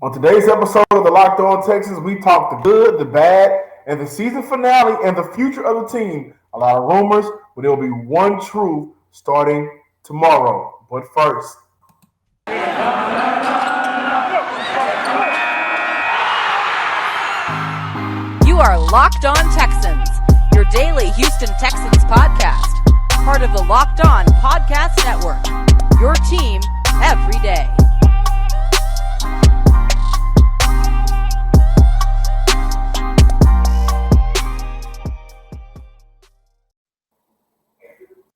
On today's episode of the Locked On Texans, we talk the good, the bad, and the season finale and the future of the team. A lot of rumors, but there will be one truth starting tomorrow. But first, you are Locked On Texans, your daily Houston Texans podcast, part of the Locked On Podcast Network, your team every day.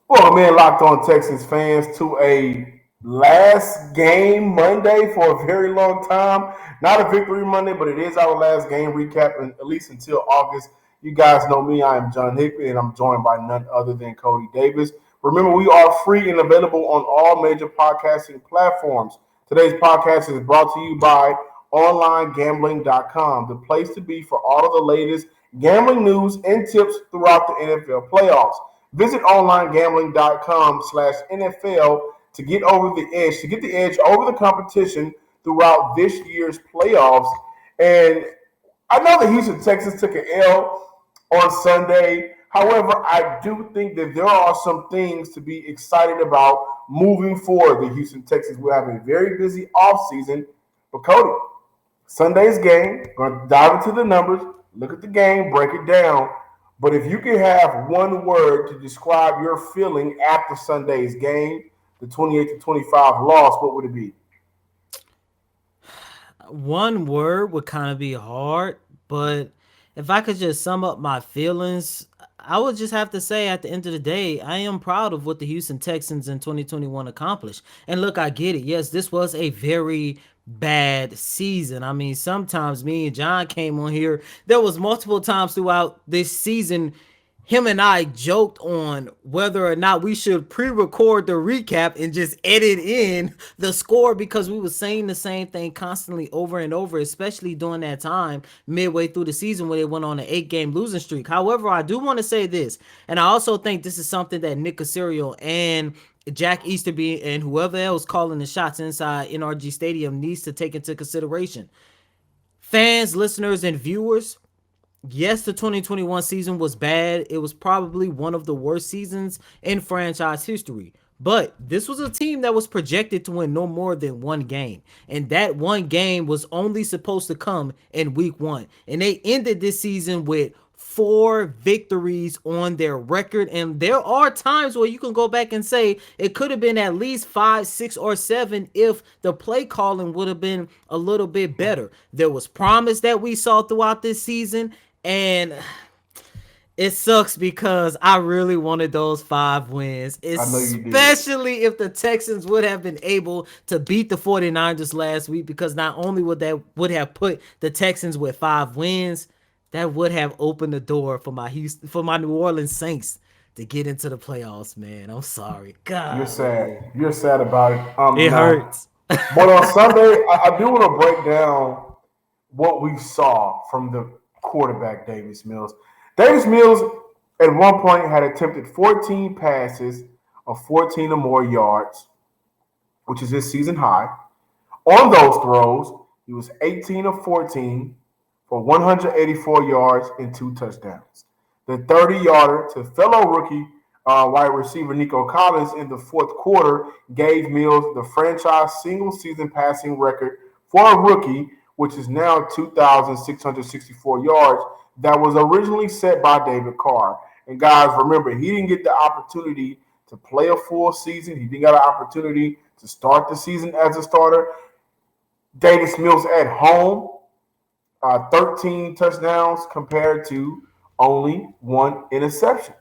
Welcome in, Locked On Texans fans, to a last game Monday for a very long time. Not a victory Monday, but it is our last game recap, and at least until August. You guys know me. I am John Hickman, and I'm joined by none other than Cody Davis. Remember, we are free and available on all major podcasting platforms. Today's podcast is brought to you by OnlineGambling.com, the place to be for all of the latest gambling news and tips throughout the NFL playoffs. Visit onlinegambling.com/NFL to get the edge over the competition throughout this year's playoffs. And I know the Houston Texans took an L on Sunday. However, I do think that there are some things to be excited about moving forward. The Houston Texans will have a very busy offseason. But Cody, Sunday's game, going to dive into the numbers, look at the game, break it down. But if you could have one word to describe your feeling after Sunday's game, the 28-25 loss, what would it be? One word would kind of be hard, but if I could just sum up my feelings, I would just have to say at the end of the day, I am proud of what the Houston Texans in 2021 accomplished. And look, I get it. Yes, this was a very bad season. I mean, sometimes me and John came on here. There was multiple times throughout this season, him and I joked on whether or not we should pre-record the recap and just edit in the score because we were saying the same thing constantly over and over, especially during that time midway through the season when they went on an 8-game losing streak. However, I do want to say this, and I also think this is something that Nick Caserio and Jack Easterby and whoever else calling the shots inside NRG Stadium needs to take into consideration. Fans, listeners, and viewers, yes, the 2021 season was bad. It was probably one of the worst seasons in franchise history. But this was a team that was projected to win no more than one game. And that one game was only supposed to come in week 1. And they ended this season with 4 victories on their record, and there are times where you can go back and say it could have been at least 5, 6, or 7 if the play calling would have been a little bit better. There was promise that we saw throughout this season, and it sucks because I really wanted those 5 wins, especially if the Texans would have been able to beat the 49ers last week, because not only would have put the Texans with 5 wins, that would have opened the door for my New Orleans Saints to get into the playoffs, man. I'm sorry. God. You're sad. You're sad about it. It hurts. But on Sunday, I do want to break down what we saw from the quarterback, Davis Mills. Davis Mills, at one point, had attempted 14 passes of 14 or more yards, which is his season high. On those throws, he was 18 of 14 for 184 yards and 2 touchdowns. The 30-yarder to fellow rookie wide receiver Nico Collins in the fourth quarter gave Mills the franchise single-season passing record for a rookie, which is now 2,664 yards, that was originally set by David Carr. And guys, remember, he didn't get the opportunity to play a full season. He didn't get an opportunity to start the season as a starter. Davis Mills at home, 13 touchdowns compared to only 1 interception.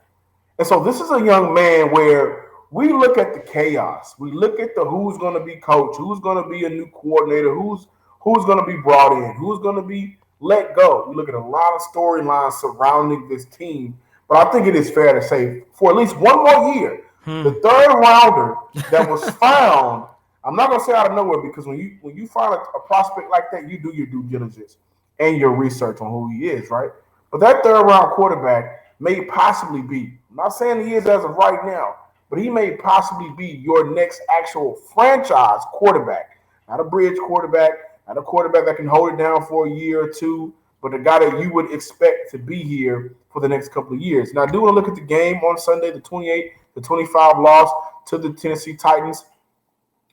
And so this is a young man where we look at the chaos. We look at the who's going to be coach, who's going to be a new coordinator, who's going to be brought in, who's going to be let go. We look at a lot of storylines surrounding this team. But I think it is fair to say for at least one more year, the third rounder that was found, I'm not going to say out of nowhere, because when you find a prospect like that, you do your due diligence and your research on who he is, right? But that third-round quarterback may possibly be, I'm not saying he is as of right now, but he may possibly be your next actual franchise quarterback, not a bridge quarterback, Not a quarterback that can hold it down for a year or two, but a guy that you would expect to be here for the next couple of years. Now, I do want to look at the game on Sunday, the 28-25 loss to the Tennessee Titans.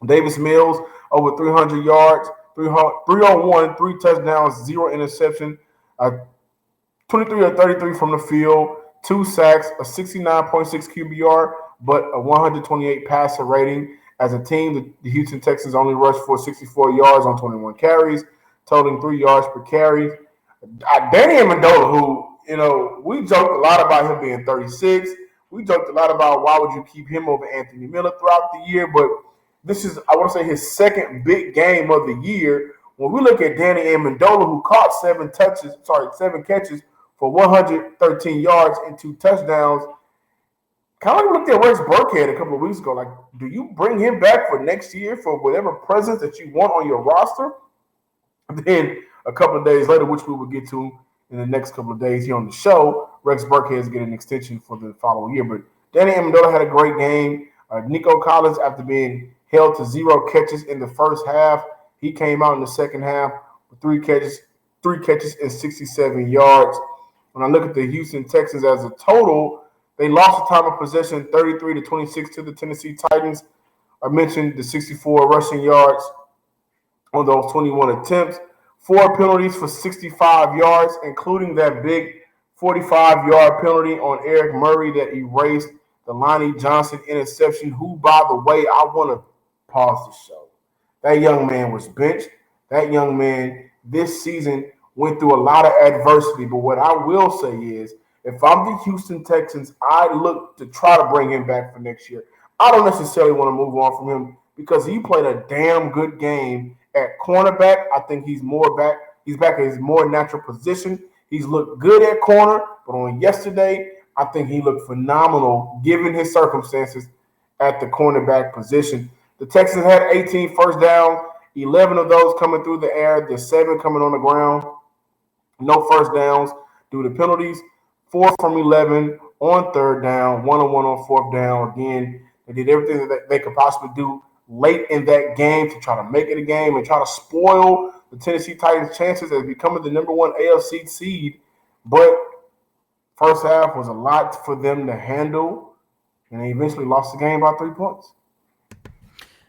Davis Mills over 300 yards, 301, 3 touchdowns, 0 interception, 23 or 33 from the field, 2 sacks, a 69.6 QBR, but a 128 passer rating. As a team, the Houston Texans only rushed for 64 yards on 21 carries, totaling 3 yards per carry. Danny Amendola, who, we joked a lot about him being 36. We joked a lot about why would you keep him over Anthony Miller throughout the year, but this is, I want to say, his second big game of the year. When we look at Danny Amendola, who caught 7 catches for 113 yards and 2 touchdowns, kind of looked at Rex Burkhead a couple of weeks ago. Like, do you bring him back for next year for whatever presence that you want on your roster? Then a couple of days later, which we will get to in the next couple of days here on the show, Rex Burkhead is getting an extension for the following year. But Danny Amendola had a great game. Nico Collins, after being held to 0 catches in the first half, he came out in the second half with 3 catches and 67 yards. When I look at the Houston Texans as a total, they lost the time of possession 33-26 to the Tennessee Titans. I mentioned the 64 rushing yards on those 21 attempts. 4 penalties for 65 yards, including that big 45-yard penalty on Eric Murray that erased the Lonnie Johnson interception, who, by the way, I want to pause the show. That young man was benched. That young man this season went through a lot of adversity. But what I will say is, if I'm the Houston Texans, I look to try to bring him back for next year. I don't necessarily want to move on from him because he played a damn good game at cornerback. I think he's back. He's back in his more natural position. He's looked good at corner, but on yesterday, I think he looked phenomenal given his circumstances at the cornerback position. The Texans had 18 first downs, 11 of those coming through the air, the 7 coming on the ground. No first downs due to penalties. 4 from 11 on third down, 1-on-1 on fourth down. Again, they did everything that they could possibly do late in that game to try to make it a game and try to spoil the Tennessee Titans' chances as becoming the number 1 AFC seed. But first half was a lot for them to handle, and they eventually lost the game by 3 points.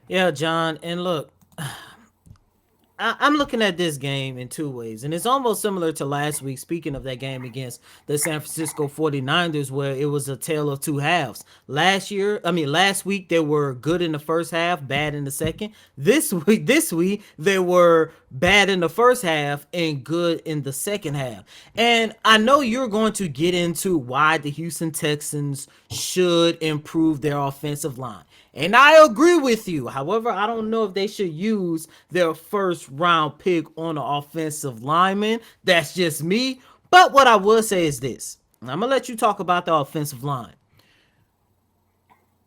Yeah, John, and look, I'm looking at this game in 2 ways, and it's almost similar to last week, speaking of that game against the San Francisco 49ers, where it was a tale of 2 halves. Last week, they were good in the first half, bad in the second. This week, they were bad in the first half and good in the second half. And I know you're going to get into why the Houston Texans should improve their offensive line. And I agree with you. However, I don't know if they should use their first round pick on an offensive lineman. That's just me. But what I will say is this. I'm going to let you talk about the offensive line.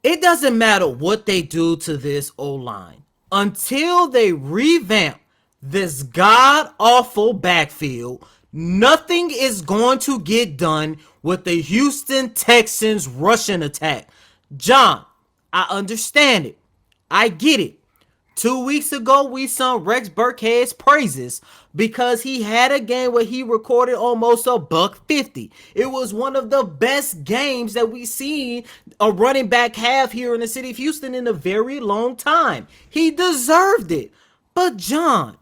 It doesn't matter what they do to this O-line until they revamp this god-awful backfield. Nothing is going to get done with the Houston Texans rushing attack. John, I understand it. I get it. 2 weeks ago, we sung Rex Burkhead's praises because he had a game where he recorded almost $150. It was one of the best games that we've seen a running back have here in the city of Houston in a very long time. He deserved it. But John,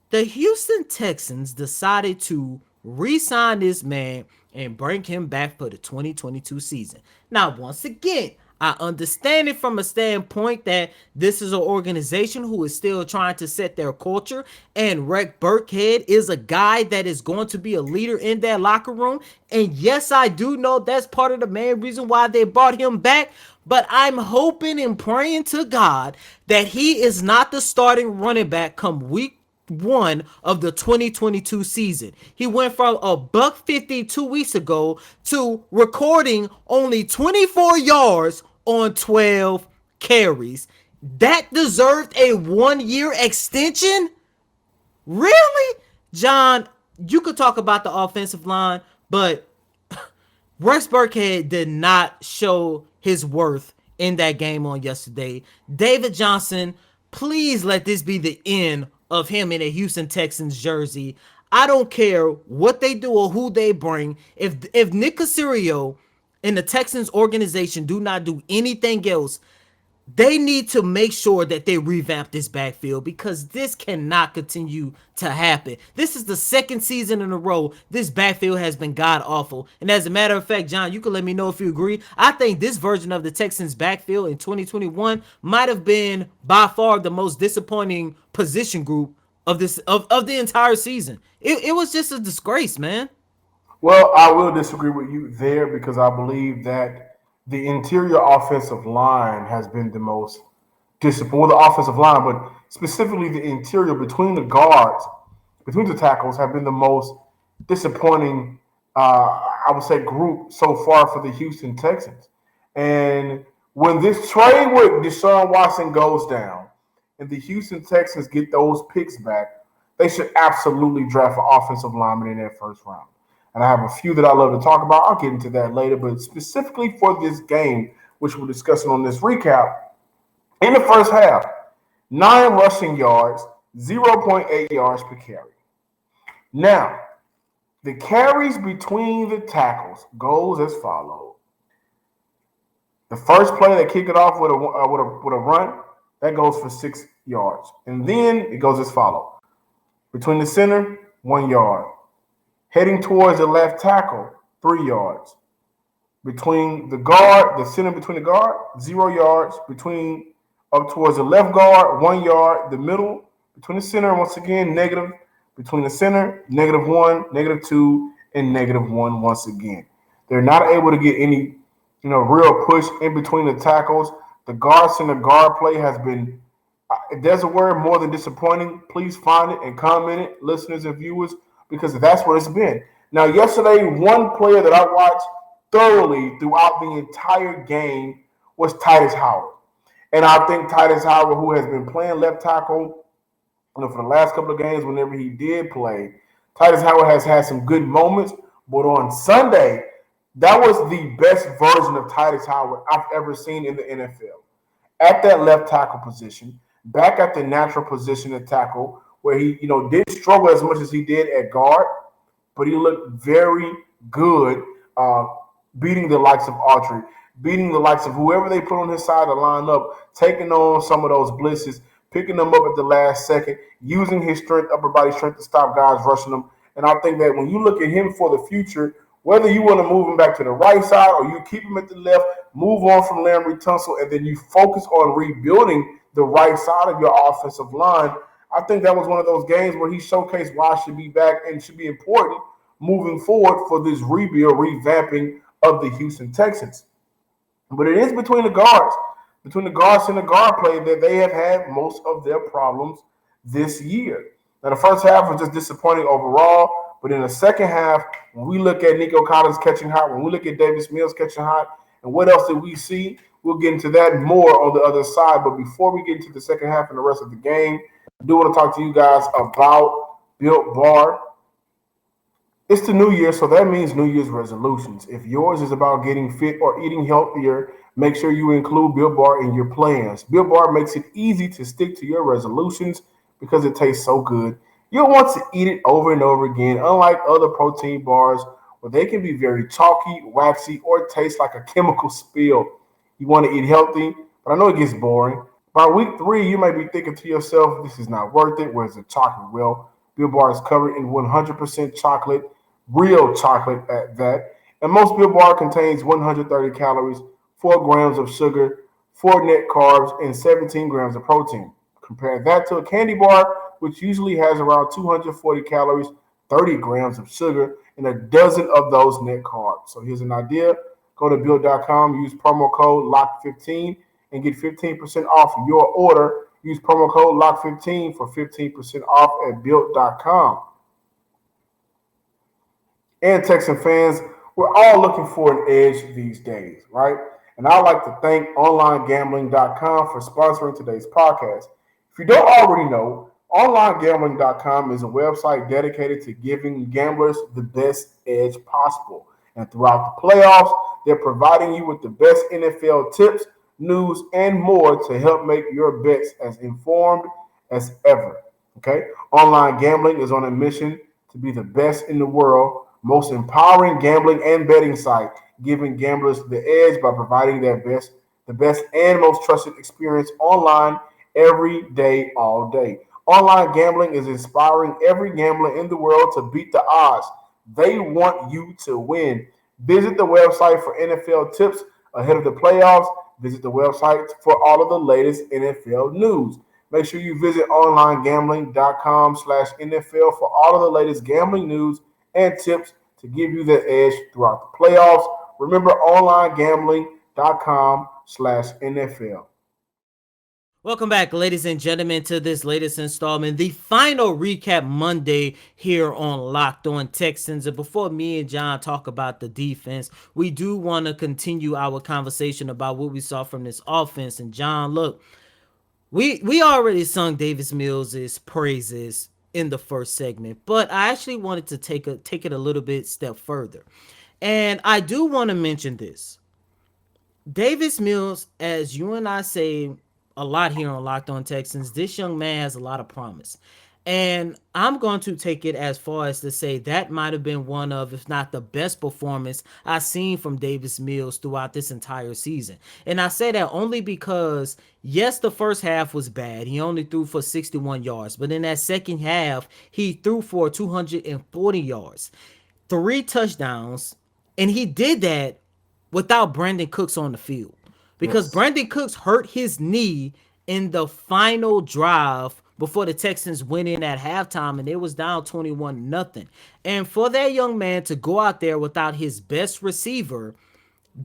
the Houston Texans decided to re-sign this man and bring him back for the 2022 season. Now, once again, I understand it from a standpoint that this is an organization who is still trying to set their culture, and Rex Burkhead is a guy that is going to be a leader in that locker room. And yes, I do know that's part of the main reason why they brought him back, but I'm hoping and praying to God that he is not the starting running back come week 1 of the 2022 season. He went from $150 2 weeks ago to recording only 24 yards on 12 carries. That deserved a 1-year extension? Really? John, you could talk about the offensive line, but Rex Burkhead did not show his worth in that game on yesterday. David Johnson, please let this be the end of him in a Houston Texans jersey. I don't care what they do or who they bring. If Nick Caserio and the Texans organization do not do anything else, they need to make sure that they revamp this backfield, because this cannot continue to happen. This is the second season in a row this backfield has been god awful. And as a matter of fact, John, you can let me know if you agree. I think this version of the Texans backfield in 2021 might have been by far the most disappointing position group of the entire season. It was just a disgrace, man. Well, I will disagree with you there because I believe that the interior offensive line has been the most disappointing. Well, the offensive line, but specifically the interior between the guards, between the tackles, have been the most disappointing, I would say, group so far for the Houston Texans. And when this trade with Deshaun Watson goes down and the Houston Texans get those picks back, they should absolutely draft an offensive lineman in that first round. And I have a few that I love to talk about. I'll get into that later. But specifically for this game, which we're discussing on this recap, in the first half, 9 rushing yards, 0.8 yards per carry. Now, the carries between the tackles goes as follows. The first play, they kick it off with a run, that goes for 6 yards. And then it goes as follows. Between the center, 1 yard. Heading towards the left tackle, 3 yards. Between the guard, the center between the guard, 0 yards. Between up towards the left guard, 1 yard. The middle, between the center, once again, negative. Between the center, -1, -2, and -1 once again. They're not able to get any, real push in between the tackles. The guard center guard play has been, if there's a word, more than disappointing. Please find it and comment it, listeners and viewers, because that's what it's been. Now, yesterday, one player that I watched thoroughly throughout the entire game was Tytus Howard. And I think Tytus Howard, who has been playing left tackle for the last couple of games whenever he did play, Tytus Howard has had some good moments. But on Sunday, that was the best version of Tytus Howard I've ever seen in the NFL. At that left tackle position, back at the natural position of tackle, where he, did struggle as much as he did at guard, but he looked very good, beating the likes of Autry, beating the likes of whoever they put on his side to line up, taking on some of those blitzes, picking them up at the last second, using his strength, upper body strength to stop guys rushing them. And I think that when you look at him for the future, whether you want to move him back to the right side or you keep him at the left, move on from Larry Tunsil, and then you focus on rebuilding the right side of your offensive line, I think that was one of those games where he showcased why should be back and should be important moving forward for this rebuild, revamping of the Houston Texans. But it is between the guards and the guard play that they have had most of their problems this year. Now, the first half was just disappointing overall, but in the second half, when we look at Nico Collins catching hot, when we look at Davis Mills catching hot, and what else did we see? We'll get into that more on the other side. But before we get into the second half and the rest of the game, I do want to talk to you guys about Built Bar. It's the new year, so that means New Year's resolutions. If yours is about getting fit or eating healthier, make sure you include Built Bar in your plans. Built Bar makes it easy to stick to your resolutions because it tastes so good. You'll want to eat it over and over again, unlike other protein bars where they can be very chalky, waxy, or taste like a chemical spill. You want to eat healthy, but I know it gets boring. By week 3, you might be thinking to yourself, this is not worth it. Where's the chocolate? Well, Built Bar is covered in 100% chocolate, real chocolate at that. And most Built Bar contains 130 calories, 4 grams of sugar, 4 net carbs, and 17 grams of protein. Compare that to a candy bar, which usually has around 240 calories, 30 grams of sugar, and a dozen of those net carbs. So here's an idea. Go to Built.com, use promo code LOCK15, and get 15% off your order. Use promo code LOCK15 for 15% off at Built.com. And Texan fans, we're all looking for an edge these days, right? And I'd like to thank OnlineGambling.com for sponsoring today's podcast. If you don't already know, OnlineGambling.com is a website dedicated to giving gamblers the best edge possible. And throughout the playoffs, they're providing you with the best NFL tips, news, and more to help make your bets as informed as ever. Okay? Online gambling is on a mission to be the best in the world, most empowering gambling and betting site, giving gamblers the edge by providing the best and most trusted experience online every day, all day. Online gambling is inspiring every gambler in the world to beat the odds. They want you to win. Visit the website for NFL tips ahead of the playoffs. Visit the website for all of the latest NFL news. Make sure you visit onlinegambling.com/NFL for all of the latest gambling news and tips to give you the edge throughout the playoffs. Remember onlinegambling.com/NFL. Welcome back, ladies and gentlemen, to this latest installment, the final recap Monday here on Locked On Texans. And before me and John talk about the defense, we do want to continue our conversation about what we saw from this offense. And John, look, we already sung Davis Mills' praises in the first segment, but I actually wanted to take it a little bit step further. And I do want to mention this. Davis Mills, as you and I say a lot here on Locked On Texans, this young man has a lot of promise. And I'm going to take it as far as to say that might have been one of, if not the best performance I've seen from Davis Mills throughout this entire season. And I say that only because, yes, the first half was bad. He only threw for 61 yards. But in that second half, he threw for 240 yards, 3 touchdowns. And he did that without Brandon Cooks on the field. Because Yes. Brandon Cooks hurt his knee in the final drive before the Texans went in at halftime, and it was down 21-0. And for that young man to go out there without his best receiver,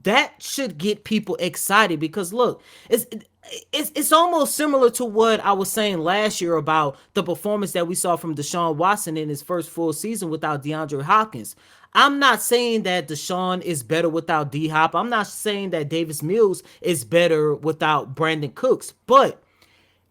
that should get people excited because look, it's almost similar to what I was saying last year about the performance that we saw from Deshaun Watson in his first full season without DeAndre Hopkins. I'm not saying that Deshaun is better without D-Hop. I'm not saying that Davis Mills is better without Brandon Cooks. But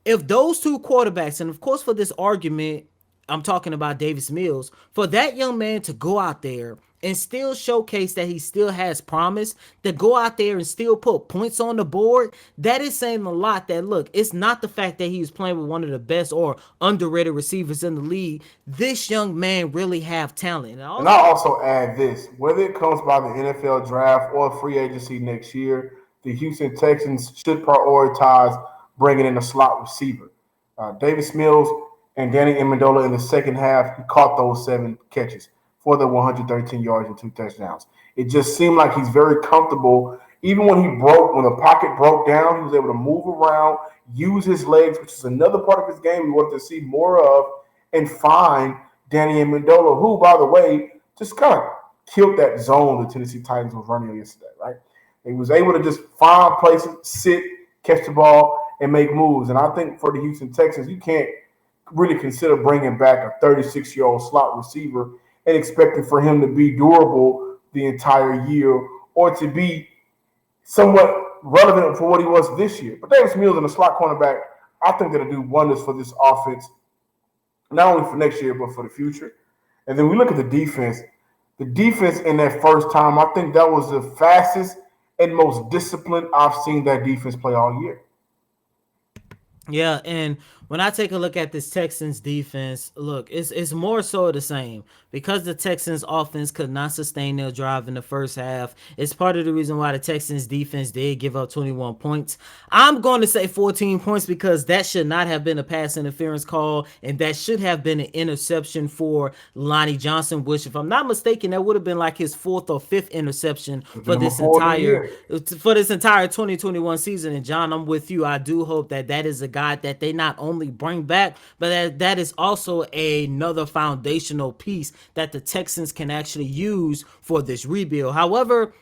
if those two quarterbacks, and of course for this argument, I'm talking about Davis Mills, for that young man to go out there and still showcase that he still has promise, to go out there and still put points on the board, that is saying a lot. That look, it's not the fact that he was playing with one of the best or underrated receivers in the league. This young man really have talent. And I'll also add this, whether it comes by the NFL draft or free agency next year, the Houston Texans should prioritize bringing in a slot receiver. Davis Mills and Danny Amendola in the second half, he caught those 7 catches for the 113 yards and 2 touchdowns. It just seemed like he's very comfortable. Even when when the pocket broke down, he was able to move around, use his legs, which is another part of his game we wanted to see more of, and find Danny Amendola, who, by the way, just kind of killed that zone the Tennessee Titans was running yesterday, right? He was able to just find places, sit, catch the ball, and make moves. And I think for the Houston Texans, you can't really consider bringing back a 36-year-old slot receiver and expecting for him to be durable the entire year or to be somewhat relevant for what he was this year. But Davis Mills and a slot cornerback, I think that'll do wonders for this offense, not only for next year, but for the future. And then we look at the defense. The defense in that first time, I think that was the fastest and most disciplined I've seen that defense play all year. Yeah, and when I take a look at this Texans defense, look, it's more so the same because the Texans offense could not sustain their drive in the first half. It's part of the reason why the Texans defense did give up 21 points. I'm going to say 14 points because that should not have been a pass interference call, and that should have been an interception for Lonnie Johnson, which, if I'm not mistaken, that would have been like his 4th or 5th interception for this entire 2021 season. And John, I'm with you. I do hope that is a guy that they not only bring back, but that is also another foundational piece that the Texans can actually use for this rebuild. However,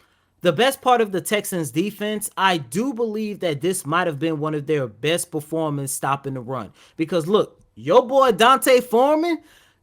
the best part of the Texans defense, I do believe that this might have been one of their best performance stopping the run. Because look, your boy Dante Foreman,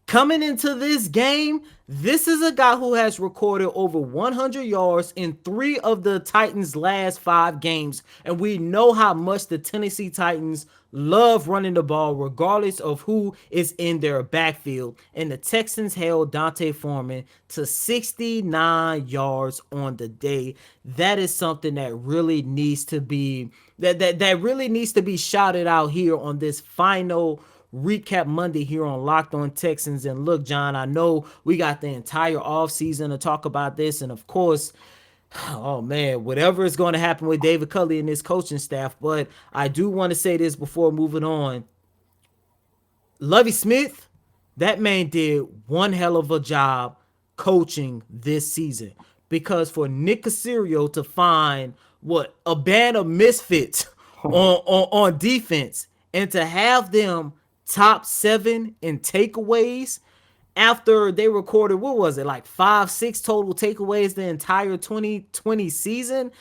coming into this game, this is a guy who has recorded over 100 yards in 3 of the Titans' last 5 games. And we know how much the Tennessee Titans love running the ball regardless of who is in their backfield. And the Texans held Dante Foreman to 69 yards on the day. That is something that really needs to be that really needs to be shouted out here on this final Recap Monday here on Locked On Texans. And look, John, I know we got the entire offseason to talk about this. And of course, oh man, whatever is going to happen with David Culley and his coaching staff. But I do want to say this before moving on. Lovie Smith, that man did one hell of a job coaching this season. Because for Nick Caserio to find a band of misfits on defense and to have them top 7 in takeaways after they recorded, what was it, like 5-6 total takeaways the entire 2020 season,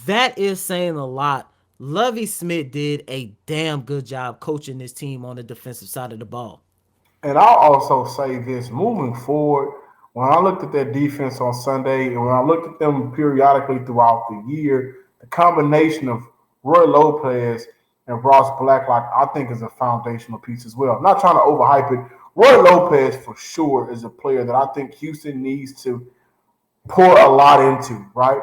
that is saying a lot. Lovie Smith did a damn good job coaching this team on the defensive side of the ball. And I'll also say this, moving forward, when I looked at their defense on Sunday and when I looked at them periodically throughout the year, the combination of Roy Lopez and Ross Blacklock, I think, is a foundational piece as well. I'm not trying to overhype it. Roy Lopez, for sure, is a player that I think Houston needs to pour a lot into, right?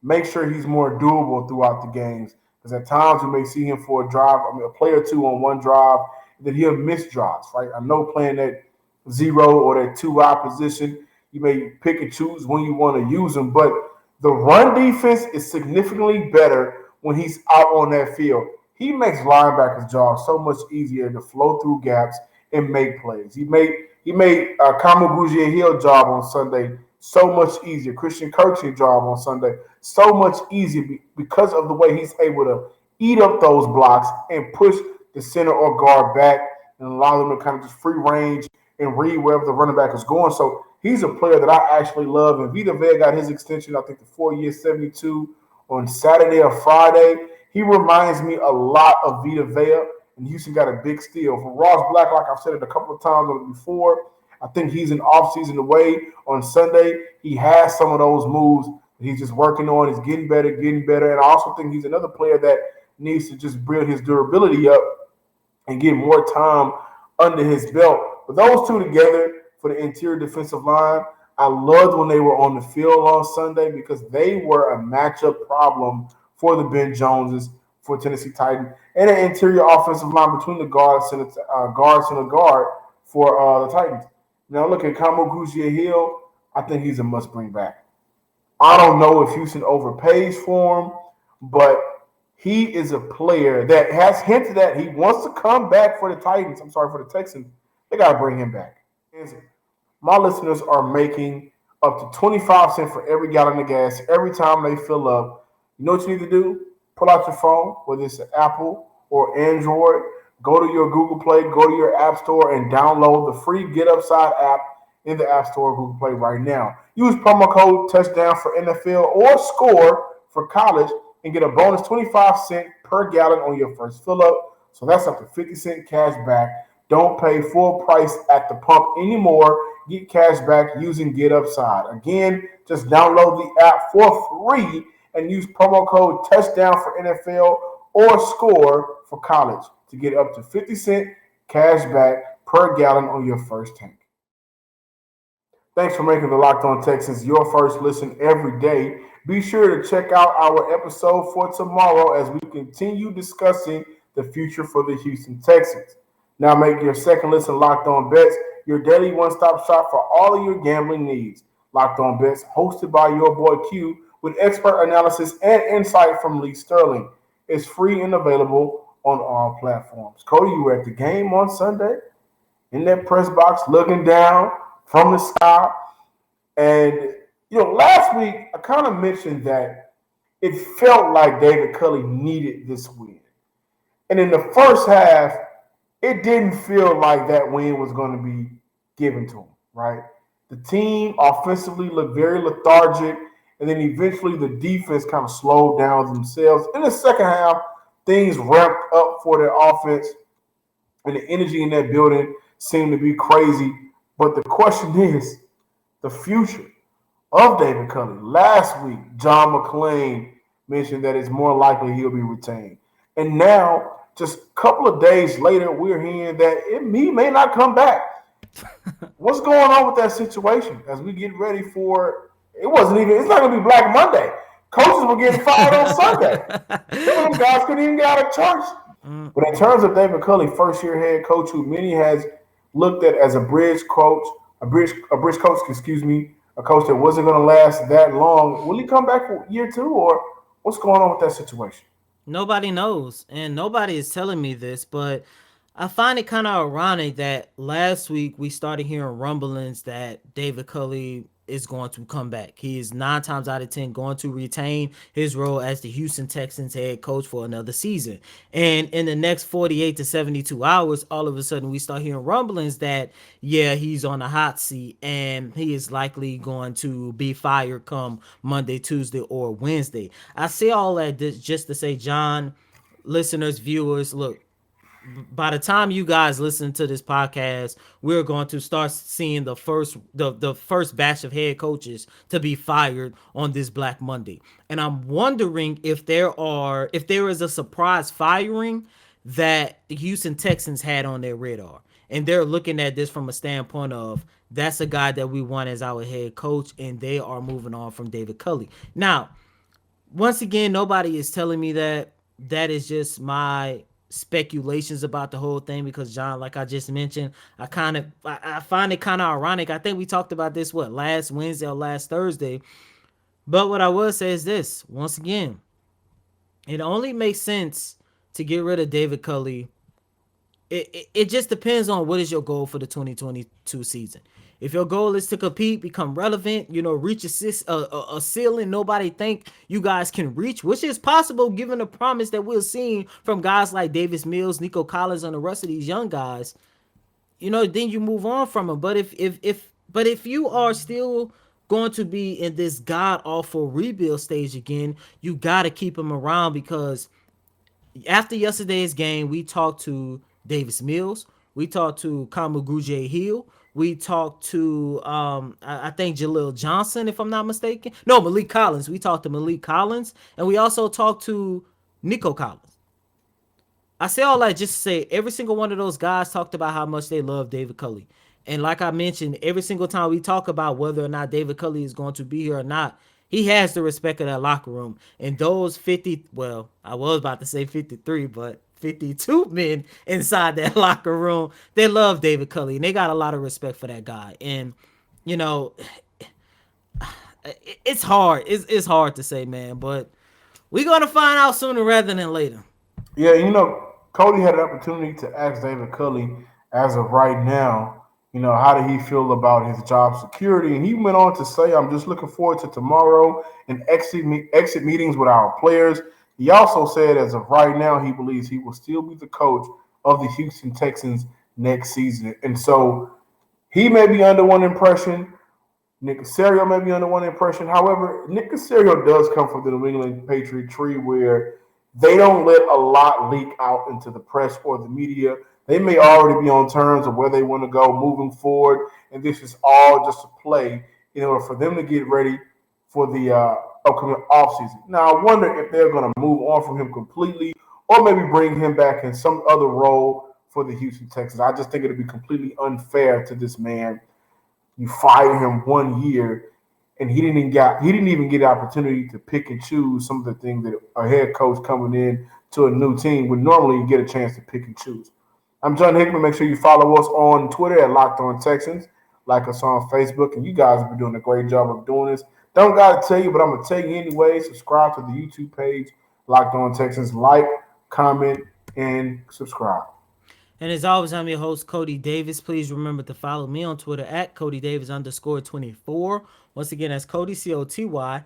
Make sure he's more doable throughout the games. Because at times we may see him for a drive, a play or two on one drive, that he'll miss drives, right? I know playing that 0 or that 2 wide position, you may pick and choose when you want to use him, but the run defense is significantly better when he's out on that field. He makes linebackers' job so much easier to flow through gaps and make plays. He made Kamu Grugier-Hill job on Sunday so much easier. Christian Kirksey's job on Sunday so much easier because of the way he's able to eat up those blocks and push the center or guard back and allow them to kind of just free range and read wherever the running back is going. So he's a player that I actually love. And Vita Vea got his extension, I think the 4-year, 72 on Saturday or Friday. He reminds me a lot of Vita Vea, and Houston got a big steal. For Ross Blacklock, I've said it a couple of times before, I think he's an offseason away. On Sunday, he has some of those moves that he's just working on. He's getting better. And I also think he's another player that needs to just build his durability up and get more time under his belt. But those two together for the interior defensive line, I loved when they were on the field on Sunday because they were a matchup problem for the Ben Joneses, for Tennessee Titans, and an interior offensive line between the guards and the guard for the Titans. Now look at Kamu Grugier-Hill. I think he's a must bring back. I don't know if Houston overpays for him, but he is a player that has hinted that he wants to come back for the Titans. For the Texans. They got to bring him back. My listeners are making up to 25 cents for every gallon of gas every time they fill up. You know what you need to do? Pull out your phone, whether it's an Apple or Android. Go to your Google Play, go to your App Store, and download the free Get Upside app in the App Store or Google Play right now. Use promo code touchdown for NFL or score for college and get a bonus 25 cents per gallon on your first fill up. So that's up to 50 cents cash back. Don't pay full price at the pump anymore. Get cash back using Get Upside. Again, just download the app for free and use promo code touchdown for NFL or score for college to get up to 50 cents cash back per gallon on your first tank. Thanks for making the Locked On Texans your first listen every day. Be sure to check out our episode for tomorrow as we continue discussing the future for the Houston Texans. Now make your second listen Locked On Bets, your daily one-stop shop for all of your gambling needs. Locked On Bets, hosted by your boy Q, with expert analysis and insight from Lee Sterling. It's free and available on all platforms. Cody, you were at the game on Sunday in that press box looking down from the sky. And, last week I kind of mentioned that it felt like David Culley needed this win. And in the first half, it didn't feel like that win was going to be given to him, right? The team offensively looked very lethargic, and then eventually the defense kind of slowed down themselves. In the second half, things ramped up for their offense, and the energy in that building seemed to be crazy. But the question is the future of David Culley. Last week, John McClain mentioned that it's more likely he'll be retained. And now, just a couple of days later, we're hearing that he may not come back. What's going on with that situation as we get ready for it's not going to be Black Monday. Coaches were getting fired on Sunday. Some of them guys couldn't even get out of church But in terms of David Culley, first year head coach, who many has looked at as a bridge coach, a bridge coach, excuse me, a coach that wasn't going to last that long. Will he come back for year two, or what's going on with that situation? Nobody knows, and nobody is telling me this, but I find it kind of ironic that last week we started hearing rumblings that David Culley is going to come back. He is 9 times out of 10 going to retain his role as the Houston Texans head coach for another season. And in the next 48 to 72 hours, all of a sudden we start hearing rumblings that, yeah, he's on a hot seat and he is likely going to be fired come Monday, Tuesday, or Wednesday. I say all that just to say, John, listeners, viewers, look, by the time you guys listen to this podcast, we're going to start seeing the first batch of head coaches to be fired on this Black Monday. And I'm wondering if there is a surprise firing that the Houston Texans had on their radar. And they're looking at this from a standpoint of that's a guy that we want as our head coach, and they are moving on from David Culley. Now, once again, nobody is telling me that. That is just my speculations about the whole thing because, John, like I just mentioned, I find it kind of ironic. I think we talked about this last Wednesday or last Thursday. But what I will say is this: once again, it only makes sense to get rid of David Culley. It just depends on what is your goal for the 2022 season. If your goal is to compete, become relevant, reach a ceiling nobody think you guys can reach, which is possible given the promise that we're seeing from guys like Davis Mills, Nico Collins, and the rest of these young guys, then you move on from them. But if you are still going to be in this god awful rebuild stage again, you got to keep him around because after yesterday's game, we talked to Davis Mills, we talked to Kamaguje Hill. We talked to, I think, Jaleel Johnson, if I'm not mistaken. No, Malik Collins. We talked to Malik Collins. And we also talked to Nico Collins. I say all that just to say every single one of those guys talked about how much they love David Culley. And like I mentioned, every single time we talk about whether or not David Culley is going to be here or not, he has the respect of that locker room. And those 50, well, I was about to say 53, but 52 men inside that locker room, they love David Culley and they got a lot of respect for that guy. And it's hard. It's hard to say, man, but we're gonna find out sooner rather than later. Yeah, Cody had an opportunity to ask David Culley as of right now, how did he feel about his job security? And he went on to say, I'm just looking forward to tomorrow and exit meetings with our players. He also said as of right now, he believes he will still be the coach of the Houston Texans next season. And so he may be under one impression. Nick Caserio may be under one impression. However, Nick Caserio does come from the New England Patriot tree where they don't let a lot leak out into the press or the media. They may already be on terms of where they want to go moving forward. And this is all just a play in order for them to get ready for the upcoming offseason. Now, I wonder if they're going to move on from him completely or maybe bring him back in some other role for the Houston Texans. I just think it would be completely unfair to this man. You fire him 1 year, and he didn't even get the opportunity to pick and choose some of the things that a head coach coming in to a new team would normally get a chance to pick and choose. I'm John Hickman. Make sure you follow us on Twitter at Locked On Texans. Like us on Facebook, and you guys have been doing a great job of doing this. Don't got to tell you, but I'm going to tell you anyway. Subscribe to the YouTube page, Locked On Texans. Like, comment, and subscribe. And as always, I'm your host, Cody Davis. Please remember to follow me on Twitter at CodyDavis_24. Once again, that's Cody, CotyDavis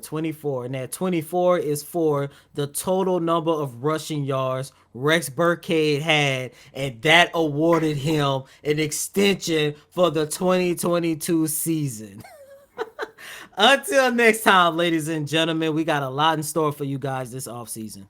_24. And that 24 is for the total number of rushing yards Rex Burkhead had, and that awarded him an extension for the 2022 season. Until next time, ladies and gentlemen, we got a lot in store for you guys this offseason.